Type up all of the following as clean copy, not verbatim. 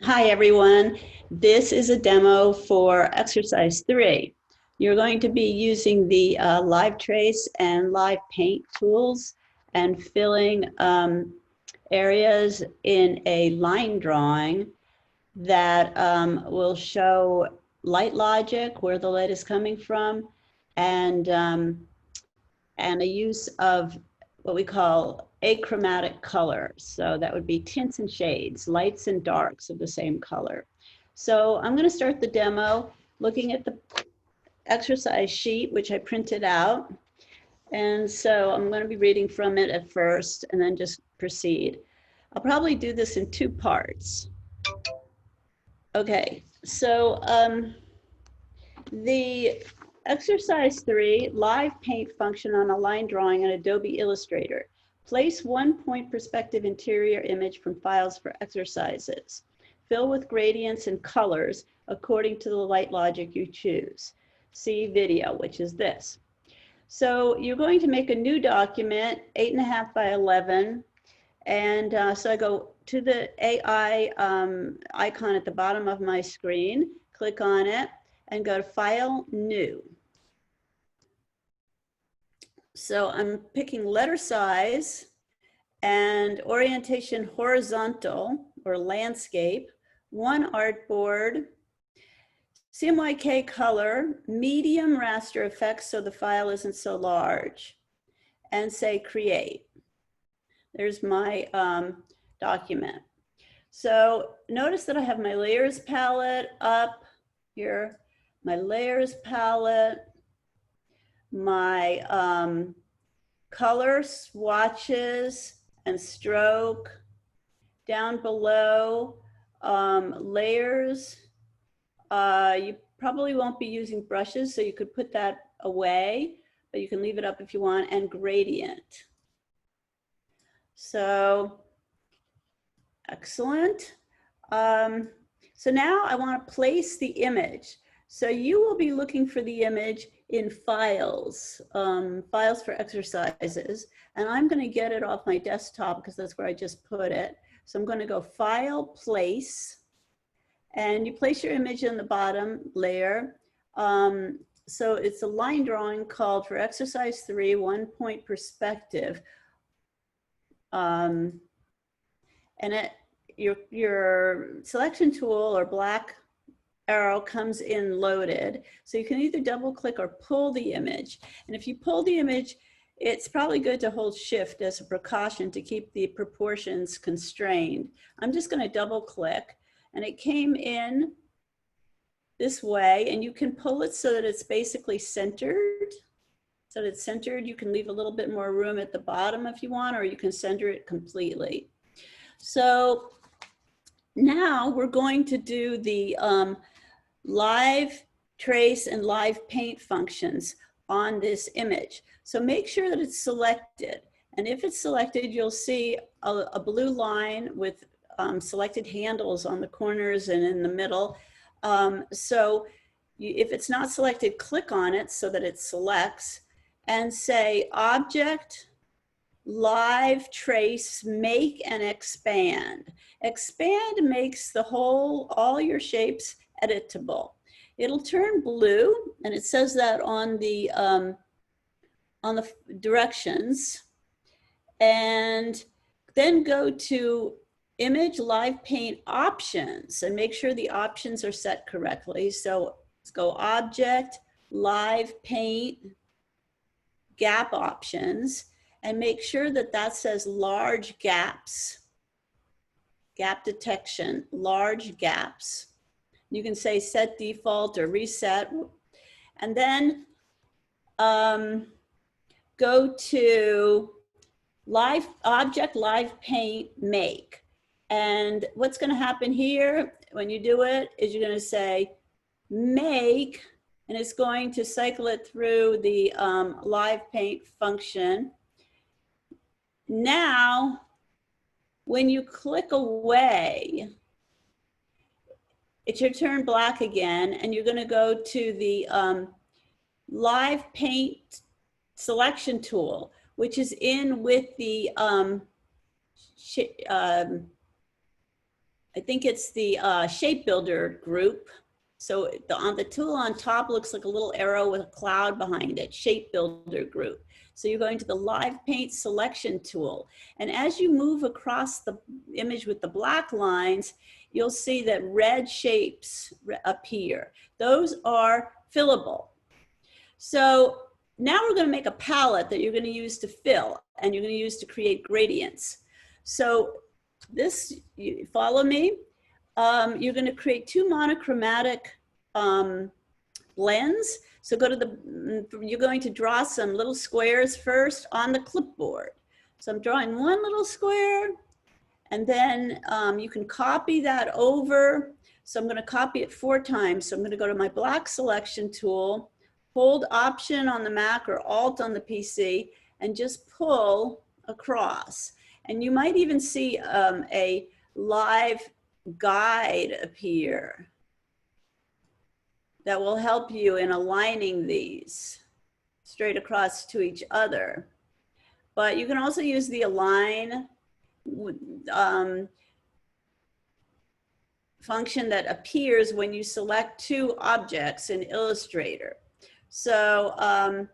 Hi, everyone. This is a demo for exercise 3. You're going to be using the live trace and live paint tools and filling areas in a line drawing that will show light logic, where the light is coming from, and a use of what we call achromatic color. So that would be tints and shades, lights and darks of the same color. So I'm going to start the demo looking at the exercise sheet, which I printed out. And so I'm going to be reading from it at first and then just proceed. I'll probably do this in 2 parts. Okay, so the exercise 3, live paint function on a line drawing in Adobe Illustrator. Place 1-point perspective interior image from files for exercises. Fill with gradients and colors according to the light logic you choose. See video, which is this. So you're going to make a new document, 8.5 by 11. And so I go to the AI icon at the bottom of my screen, click on it, and go to File, New. So I'm picking letter size and orientation horizontal or landscape, 1 artboard, CMYK color, medium raster effects so the file isn't so large, and say create. There's my document. So notice that I have my layers palette up here, my layers palette, my color swatches and stroke. Down below, layers. You probably won't be using brushes, so you could put that away, but you can leave it up if you want, and gradient. So, excellent. So now I want to place the image. So you will be looking for the image in files, files for exercises, and I'm going to get it off my desktop because that's where I just put it. So I'm going to go File, Place, and you place your image in the bottom layer. So it's a line drawing called for exercise 3, 1-point perspective. And your selection tool or black arrow comes in loaded. So you can either double click or pull the image. And if you pull the image, it's probably good to hold Shift as a precaution to keep the proportions constrained. I'm just going to double click, and it came in this way, and you can pull it so that it's basically centered. So that it's centered. You can leave a little bit more room at the bottom if you want, or you can center it completely. So now we're going to do the live trace and live paint functions on this image. So make sure that it's selected. And if it's selected, you'll see a blue line with selected handles on the corners and in the middle. If it's not selected, click on it so that it selects and say Object, Live Trace, Make and Expand. Expand makes the all your shapes editable. It'll turn blue, and it says that on the directions. And then go to Image Live Paint Options and make sure the options are set correctly. So let's go Object, Live Paint, Gap Options, and make sure that that says large gaps, gap detection, large gaps. You can say set default or reset. And then go to Live Object, Live Paint, Make. And what's going to happen here when you do it is you're going to say make, and it's going to cycle it through the live paint function. Now, when you click away, it should turn black again, and you're going to go to the live paint selection tool, which is in with the I think it's the shape builder group. So on the tool on top looks like a little arrow with a cloud behind it, shape builder group. So you're going to the live paint selection tool. And as you move across the image with the black lines, you'll see that red shapes appear. Those are fillable. So now we're going to make a palette that you're going to use to fill, and you're going to use to create gradients. So this, you follow me? You're going to create two monochromatic blends. So you're going to draw some little squares first on the clipboard. So I'm drawing one little square, and then you can copy that over. So I'm going to copy it 4 times. So I'm going to go to my black selection tool, hold Option on the Mac or Alt on the PC, and just pull across. And you might even see a live guide appear that will help you in aligning these straight across to each other. But you can also use the align function that appears when you select 2 objects in Illustrator. So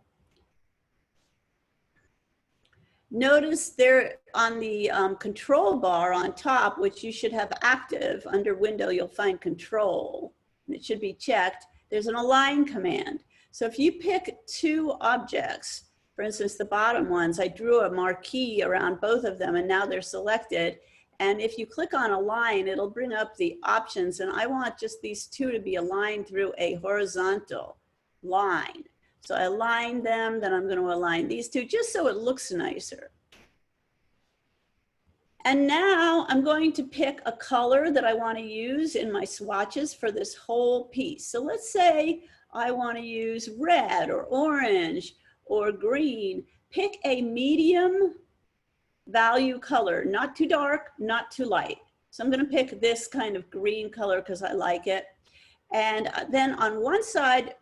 notice there on the control bar on top, which you should have active under Window, you'll find Control, and it should be checked. There's an align command. So if you pick 2 objects, for instance, the bottom ones, I drew a marquee around both of them, and now they're selected. And if you click on align, it'll bring up the options, and I want just these 2 to be aligned through a horizontal line. So I align them, then I'm going to align these 2 just so it looks nicer. And now I'm going to pick a color that I want to use in my swatches for this whole piece. So let's say I want to use red or orange or green. Pick a medium value color, not too dark, not too light. So I'm going to pick this kind of green color because I like it. And then on one side,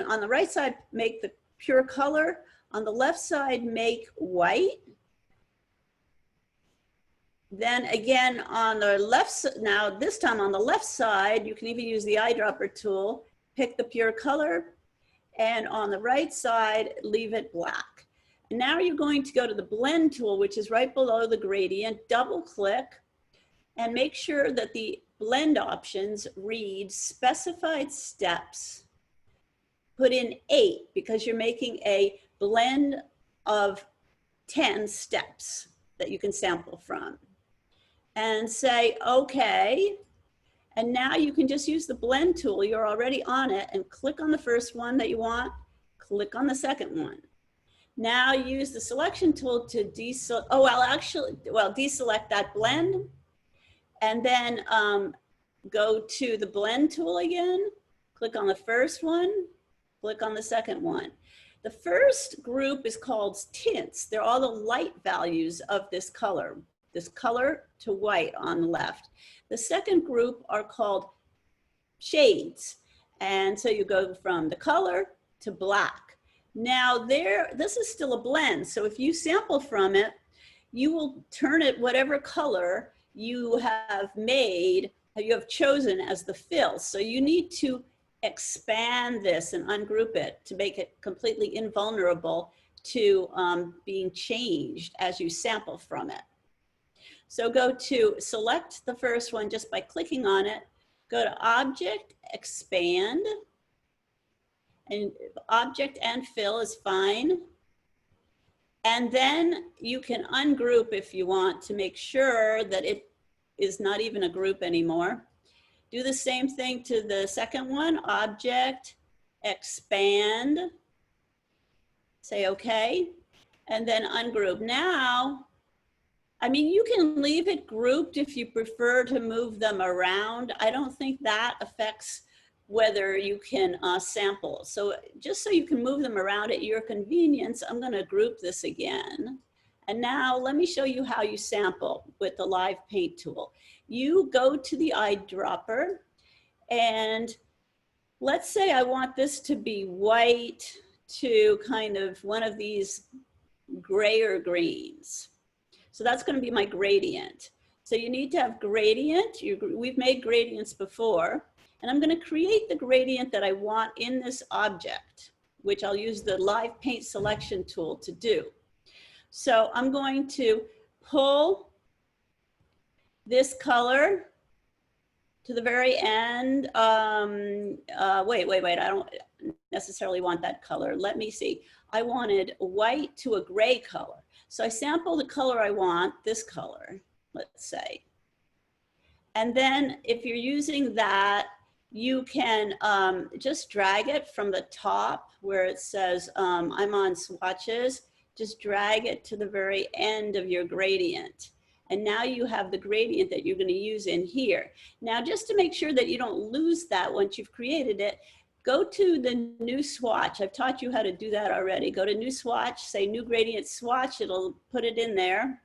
on the right side, make the pure color. On the left side, make white. Then again on the left, now this time on the left side, you can even use the eyedropper tool, pick the pure color, and on the right side, leave it black. And now you're going to go to the blend tool, which is right below the gradient, double click, and make sure that the blend options read specified steps. Put in 8 because you're making a blend of 10 steps that you can sample from. And say, okay. And now you can just use the blend tool. You're already on it, and click on the first one that you want, click on the second one. Now use the selection tool to deselect, deselect that blend, and then go to the blend tool again, click on the first one, click on the second one. The first group is called tints. They're all the light values of this color to white on the left. The second group are called shades. And so you go from the color to black. Now this is still a blend. So if you sample from it, you will turn it whatever color you have made, you have chosen as the fill. So you need to expand this and ungroup it to make it completely invulnerable to being changed as you sample from it. So go to select the first one just by clicking on it, go to Object, Expand, and Object and Fill is fine. And then you can ungroup if you want to make sure that it is not even a group anymore. Do the same thing to the second one, Object, Expand, say okay, and then ungroup. Now, I mean, you can leave it grouped if you prefer to move them around. I don't think that affects whether you can sample. So just so you can move them around at your convenience, I'm going to group this again. And now let me show you how you sample with the Live Paint tool. You go to the eyedropper, and let's say I want this to be white to kind of one of these grayer greens. So that's going to be my gradient. So you need to have gradient. We've made gradients before, and I'm going to create the gradient that I want in this object, which I'll use the live paint selection tool to do. So I'm going to pull this color to the very end. Wait, I don't necessarily want that color. Let me see. I wanted white to a gray color. So I sample the color I want, this color, let's say. And then if you're using that, you can just drag it from the top where it says I'm on swatches, just drag it to the very end of your gradient. And now you have the gradient that you're going to use in here. Now, just to make sure that you don't lose that once you've created it, go to the new swatch. I've taught you how to do that already. Go to new swatch, say new gradient swatch, it'll put it in there.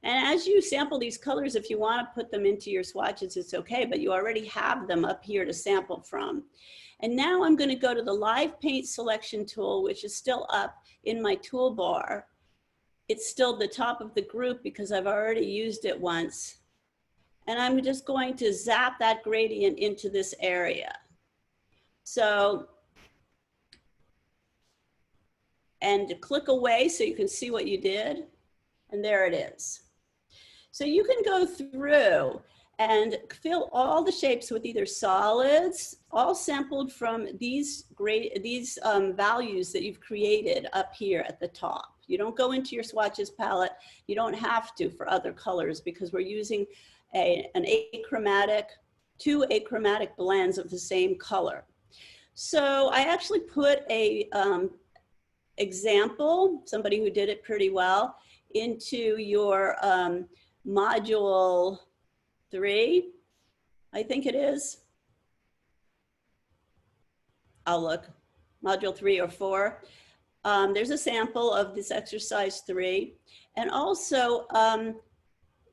And as you sample these colors, if you want to put them into your swatches, it's okay, but you already have them up here to sample from. And now I'm going to go to the live paint selection tool, which is still up in my toolbar. It's still the top of the group because I've already used it once. And I'm just going to zap that gradient into this area. So, and click away so you can see what you did. And there it is. So you can go through and fill all the shapes with either solids, all sampled from these values that you've created up here at the top. You don't go into your swatches palette. You don't have to for other colors because we're using two achromatic blends of the same color. So I actually put a example, somebody who did it pretty well, into your module 3, I think it is. I'll look, module 3 or 4. There's a sample of this exercise 3. And also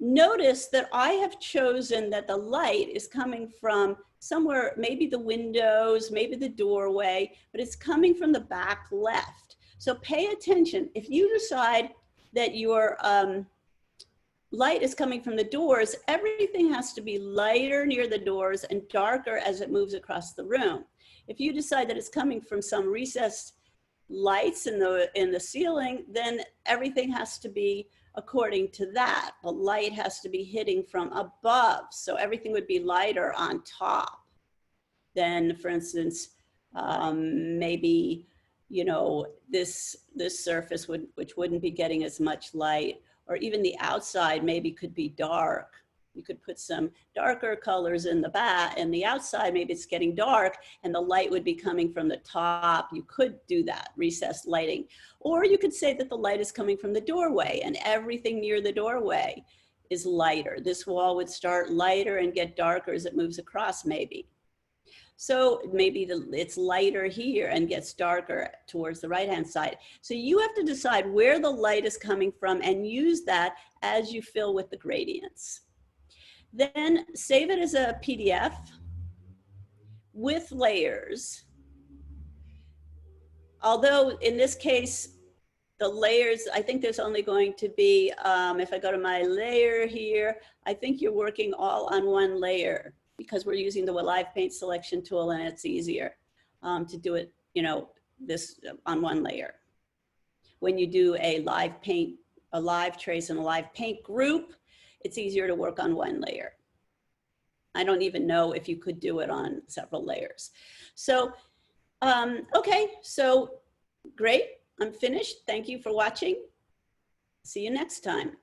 notice that I have chosen that the light is coming from somewhere, maybe the windows, maybe the doorway, but it's coming from the back left. So pay attention. If you decide that your light is coming from the doors, everything has to be lighter near the doors and darker as it moves across the room. If you decide that it's coming from some recessed lights in the ceiling, then everything has to be according to that. The light has to be hitting from above, so everything would be lighter on top. Then, for instance, maybe, you know, this surface which wouldn't be getting as much light, or even the outside maybe could be dark. You could put some darker colors in the back, and the outside maybe it's getting dark and the light would be coming from the top. You could do that, recessed lighting. Or you could say that the light is coming from the doorway and everything near the doorway is lighter. This wall would start lighter and get darker as it moves across maybe. So maybe it's lighter here and gets darker towards the right-hand side. So you have to decide where the light is coming from and use that as you fill with the gradients. Then save it as a PDF with layers. Although in this case, the layers, I think there's only going to be, if I go to my layer here, I think you're working all on one layer because we're using the live paint selection tool and it's easier to do it, you know, this on one layer. When you do a live paint, a live trace and a live paint group, it's easier to work on one layer. I don't even know if you could do it on several layers. So, okay, so great, I'm finished. Thank you for watching. See you next time.